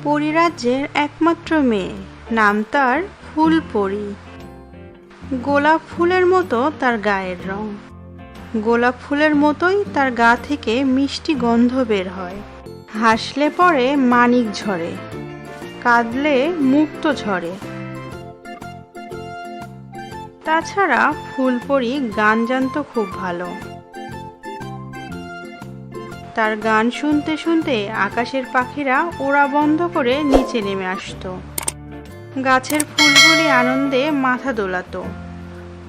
পরিরাজ্যের একমাত্র মেয়ে, নাম তার ফুলপরি। গোলাপ ফুলের মতো তার গায়ের রং, গোলাপ ফুলের মতোই তার গা থেকে মিষ্টি গন্ধ বের হয়। হাসলে পরে মানিক ঝরে, কাঁদলে মুক্তো ঝরে। তাছাড়া ফুলপরি গান জানতো খুব ভালো। তার গান শুনতে শুনতে আকাশের পাখিরা ওড়া বন্ধ করে নিচে নেমে আসতো। গাছের ফুলগুলি আনন্দে মাথা দোলাতো,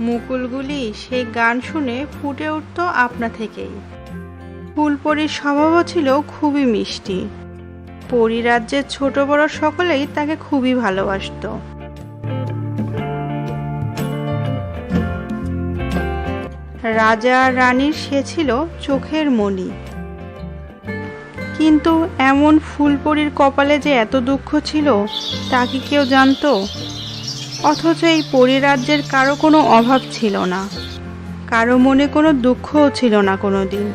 মুকুলগুলি সেই গান শুনে ফুটে উঠত আপনা থেকেই। ফুলপরির স্বভাবও ছিল খুবই মিষ্টি। পরিরাজ্যের ছোট বড় সকলেই তাকে খুবই ভালোবাসতো। রাজা আর রানীর সে ছিল চোখের মণি। কিন্তু এমন ফুলপরির কপালে যে এত দুঃখ ছিল তা কি কেউ জানতো? অথচ এই পরিরাজ্যের কারো কোনো অভাব ছিল না, কারো মনে কোনো দুঃখও ছিল না কোনোদিন।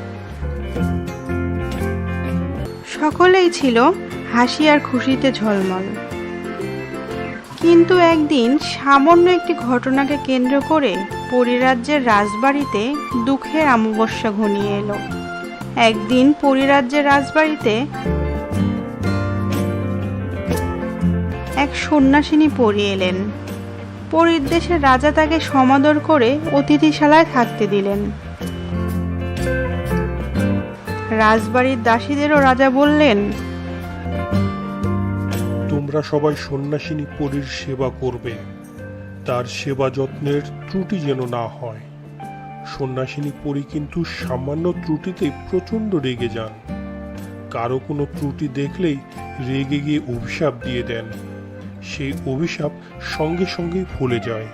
সকলেই ছিল হাসি আর খুশিতে ঝলমল। কিন্তু একদিন সামান্য একটি ঘটনাকে কেন্দ্র করে পরিরাজ্যের রাজবাড়িতে দুঃখের অমাবস্যা ঘনিয়ে এলো। একদিন পরিরাজ্যের রাজবাড়িতে এক সন্ন্যাসিনী পরী এলেন। পরীর দেশের রাজা তাকে সমাদর করে অতিথিশালায় থাকতে দিলেন। রাজবাড়ির দাসীদেরও রাজা বললেন, তোমরা সবাই সন্ন্যাসিনী পরীর সেবা করবে, তার সেবা যত্নের ত্রুটি যেন না হয়। সন্ন্যাসিনী পরী কিন্তু সামান্য ত্রুটিতেই প্রচণ্ড রেগে যান। কারো কোনো ত্রুটি দেখলেই রেগে গিয়ে অভিশাপ দিয়ে দেন। সেই অভিশাপ সঙ্গে সঙ্গেই ফলে যায়।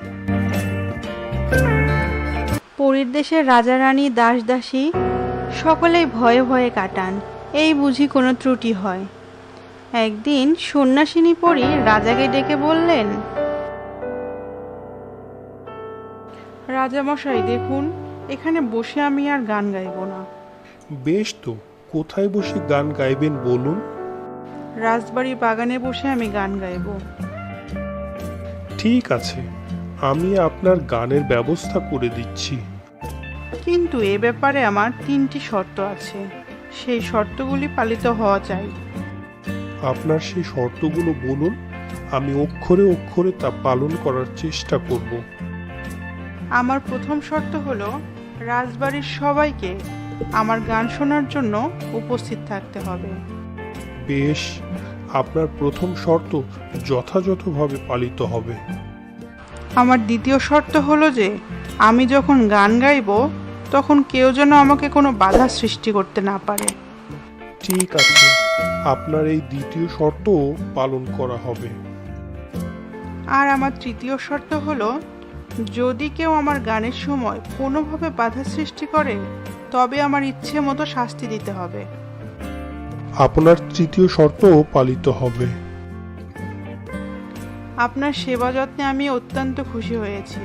পরীর দেশের রাজা রানী দাস দাসী সকলেই ভয়ে ভয়ে কাটান, এই বুঝি কোনো ত্রুটি হয়। একদিন সন্ন্যাসিনী পরী রাজাকে ডেকে বললেন, রাজামশাই দেখুন, এখানে বসে আমি আর গান গাইব না। বেশ তো, কোথায় বসে গান গাইবেন বলুন? রাজবাড়ি বাগানে বসে আমি গান গাইব। ঠিক আছে, আমি আপনার গানের ব্যবস্থা করে দিচ্ছি। কিন্তু এ ব্যাপারে আমার 3টি শর্ত আছে, সেই শর্তগুলি পালিত হওয়া চাই। আপনার সেই শর্তগুলো বলুন, আমি অক্ষরে অক্ষরে তা পালন করার চেষ্টা করব। আমার প্রথম শর্ত হলো রাজবাড়ির সবাইকে আমার গান শোনার জন্য উপস্থিত থাকতে হবে। বেশ, আপনার প্রথম শর্ত যথাযথভাবে পালিত হবে। আমার দ্বিতীয় শর্ত হলো যে আমি যখন গান গাইব তখন কেউ যেন আমাকে কোনো বাধা সৃষ্টি করতে না পারে। ঠিক আছে, আপনার এই দ্বিতীয় শর্তও পালন করা হবে। আর আমার তৃতীয় শর্ত হলো যদি কেউ আমার গানের সময় কোনোভাবে বাধা সৃষ্টি করে তবে আমার ইচ্ছে মতো শাস্তি দিতে হবে। আপনার তৃতীয় শর্তও পালিত হবে। আপনার সেবা যত্নে আমি অত্যন্ত খুশি হয়েছি।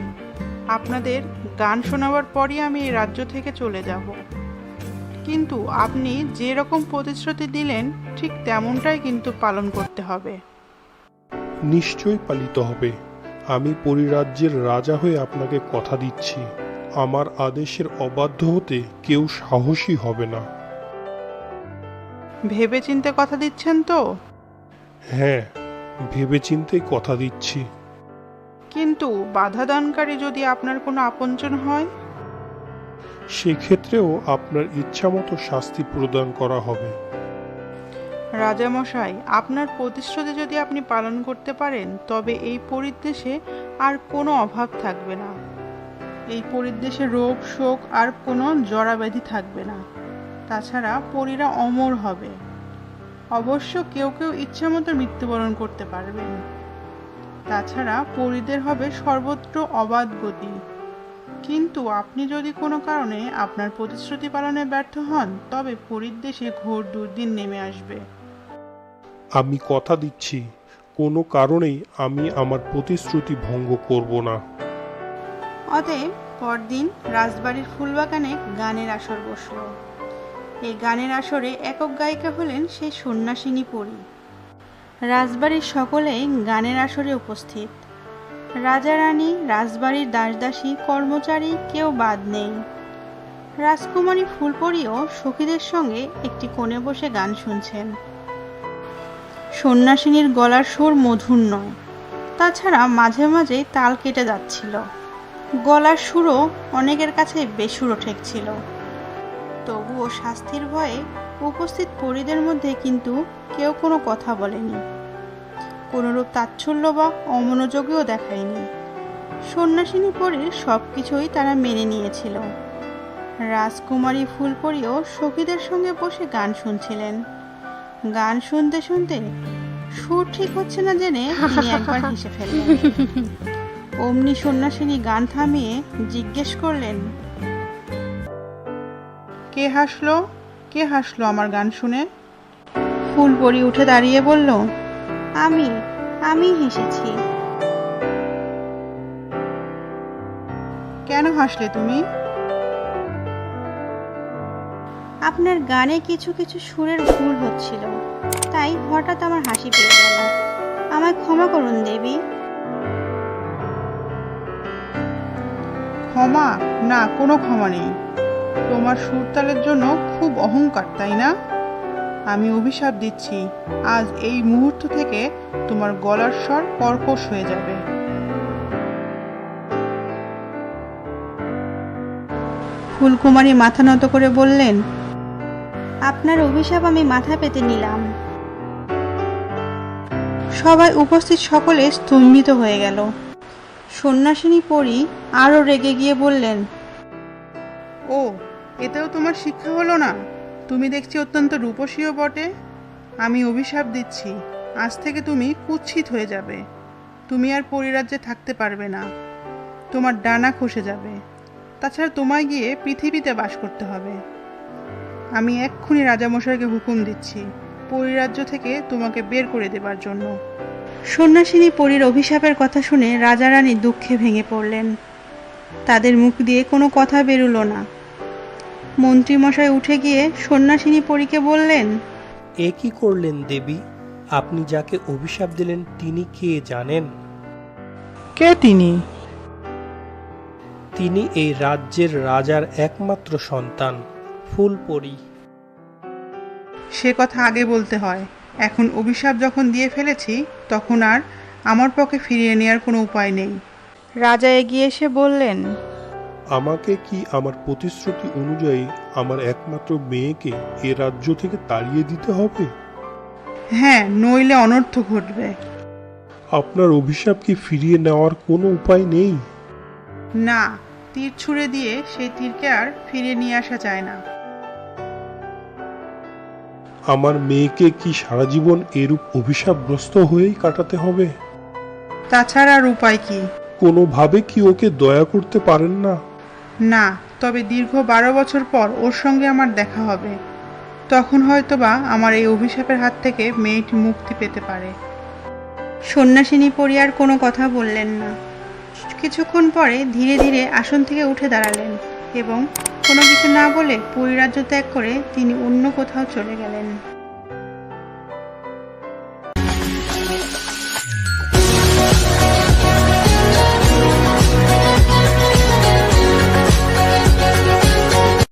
আপনাদের গান শোনাবার পরই আমি এই রাজ্য থেকে চলে যাব। কিন্তু আপনি যে রকম প্রতিশ্রুতি দিলেন ঠিক তেমনটাই কিন্তু পালন করতে হবে। নিশ্চয়ই পালিত হবে। আমি পরিরাজ্যের রাজা হয়ে আপনাকে কথা দিচ্ছি, আমার আদেশের অবাধ্য হতে কেউ সাহসী হবে না। ভেবেচিন্তে কথা দিচ্ছেন তো? হ্যাঁ, ভেবেচিন্তেই কথা দিচ্ছি। কিন্তু বাধা দানকারী যদি আপনার কোনো আপনজন হয়? সেক্ষেত্রেও আপনার ইচ্ছামতো শাস্তি প্রদান করা হবে। রাজামশাই, আপনার প্রতিশ্রুতি যদি আপনি পালন করতে পারেন তবে এই পরিদেশে আর কোনো অভাব থাকবে না। এই পরিদেশে রোগ শোক আর কোনো জরাব্যাধি থাকবে না। তাছাড়া পরীরা অমর হবে। অবশ্য কেউ কেউ ইচ্ছামতো মৃত্যুবরণ করতে পারবেন। তাছাড়া পরীদের হবে সর্বত্র অবাধ গতি। কিন্তু আপনি যদি কোনো কারণে আপনার প্রতিশ্রুতি পালনে ব্যর্থ হন তবে পরীর দেশে ঘোর দুর্দিন নেমে আসবে। আমি কথা দিচ্ছি, কোনো কারণেই আমি আমার প্রতিশ্রুতি ভঙ্গ করব না। অতএব পরদিন রাজবাড়ির ফুলবাগানে গানের আসর বসল। এই গানের আসরে একক গায়িকা হলেন সেই সন্ন্যাসিনী পরী। রাজবাড়ির সকলেই গানের আসরে উপস্থিত। রাজা রানী, রাজবাড়ির দাসদাসী, কর্মচারী কেউ বাদ নেই। রাজকুমারী ফুলপরীও সখীদের সঙ্গে একটি কোণে বসে গান শুনছেন। সন্ন্যাসিনীর গলার সুর মধুর নয়, তাছাড়া মাঝে মাঝেই তাল কেটে যাচ্ছিল। গলার সুরও অনেকের কাছে বেসুরো ঠেকছিল। তবুও শাস্তির ভয়ে উপস্থিত পরীদের মধ্যে কিন্তু কেউ কোনো কথা বলেনি, কোনরূপ তাচ্ছল্য বা অমনোযোগীও দেখায়নি। সন্ন্যাসিনী পরীর সব কিছুই তারা মেনে নিয়েছিল। রাজকুমারী ফুলপরীও সখীদের সঙ্গে বসে গান শুনছিলেন। গান শুনতে শুনতে সুর ঠিক হচ্ছে না জেনে তিনি একবার হেসে ফেললেন। অমনি সন্ন্যাসিনী গান থামিয়ে জিজ্ঞেস করলেন, কে হাসলো? কে হাসলো আমার গান শুনে? ফুলপরী উঠে দাঁড়িয়ে বলল, আমি হেসেছি। কেন হাসলে তুমি? আপনার গানে কিছু কিছু সুরের ভুল হচ্ছিল, তাই হঠাৎ আমার হাসি পেয়ে গেল। আমায় ক্ষমা করুন দেবী। ক্ষমা না, কোনো ক্ষমা নেই। তোমার সুরতালের জন্য খুব অহংকার, তাই না? আমি অভিশাপ দিচ্ছি, আজ এই মুহূর্ত থেকে তোমার গলার স্বর কর্কশ হয়ে যাবে। ফুলকুমারী মাথা নত করে বললেন, আপনার অভিশাপ আমি মাথা পেতে নিলাম। সবাই উপস্থিত সকলে স্তম্ভিত হয়ে গেল। সন্ন্যাসিনী পরী আরো রেগে গিয়ে বললেন, ও, এতেও তোমার শিক্ষা হলো না? তুমি দেখছি অত্যন্ত রূপসীও বটে। আমি অভিশাপ দিচ্ছি, আজ থেকে তুমি কুৎসিত হয়ে যাবে। তুমি আর পরিরাজ্যে থাকতে পারবে না, তোমার ডানা খসে যাবে। তাছাড়া তোমায় গিয়ে পৃথিবীতে বাস করতে হবে। আমি এক্ষুনি রাজামশাইকে হুকুম দিচ্ছি পরিরাজ্য থেকে তোমাকে বের করে দেবার জন্য। সন্ন্যাসিনী পরীর অভিশাপের কথা শুনে রাজা রানী দুঃখে ভেঙে পড়লেন। তাদের মুখ দিয়ে কোনো কথা বেরুলো না। মন্ত্রীমশাই উঠে গিয়ে সন্ন্যাসিনী পরীকে বললেন, এ কি করলেন দেবী? আপনি যাকে অভিশাপ দিলেন তিনি কে জানেন? কে তিনি? তিনি এই রাজ্যের রাজার একমাত্র সন্তান, ফুলপরী। সে কথা আগে বলতে হয়। এখন অভিশাপ যখন দিয়ে ফেলেছি, তখন আর আমার পক্ষে ফিরিয়ে নেওয়ার কোনো উপায় নেই। রাজা এগিয়ে এসে বললেন, আমাকে কি আমার প্রতিশ্রুতি অনুযায়ী আমার একমাত্র মেয়েকে এ রাজ্য থেকে তাড়িয়ে দিতে হবে? হ্যাঁ, নইলে অনর্থ ঘটবে। আপনার অভিশাপ কি ফিরিয়ে নেওয়ার কোনো উপায় নেই? না, তীর ছুঁড়ে দিয়ে সেই তীরকে আর ফিরিয়ে নিয়ে আসা যায় না। আমার মেয়েকে কি সারা জীবন এরূপ অভিশাপগ্রস্ত হয়েই কাটাতে হবে? তাছাড়া আর উপায় কি? কোনোভাবে কি ওকে দয়া করতে পারেন না? না, তবে দীর্ঘ 12 বছর পর ওর সঙ্গে আমার দেখা হবে। তখন হয়তোবা আমার এই অভিশাপের হাত থেকে মেয়েটি মুক্তি পেতে পারে। সন্ন্যাসিনী পরী আর কোনো কথা বললেন না। কিছুক্ষণ পরে ধীরে ধীরে আসন থেকে উঠে দাঁড়ালেন এবং কোনো কিছু না বলে পরিরাজ্য ত্যাগ করে তিনি অন্য কোথাও চলে গেলেন।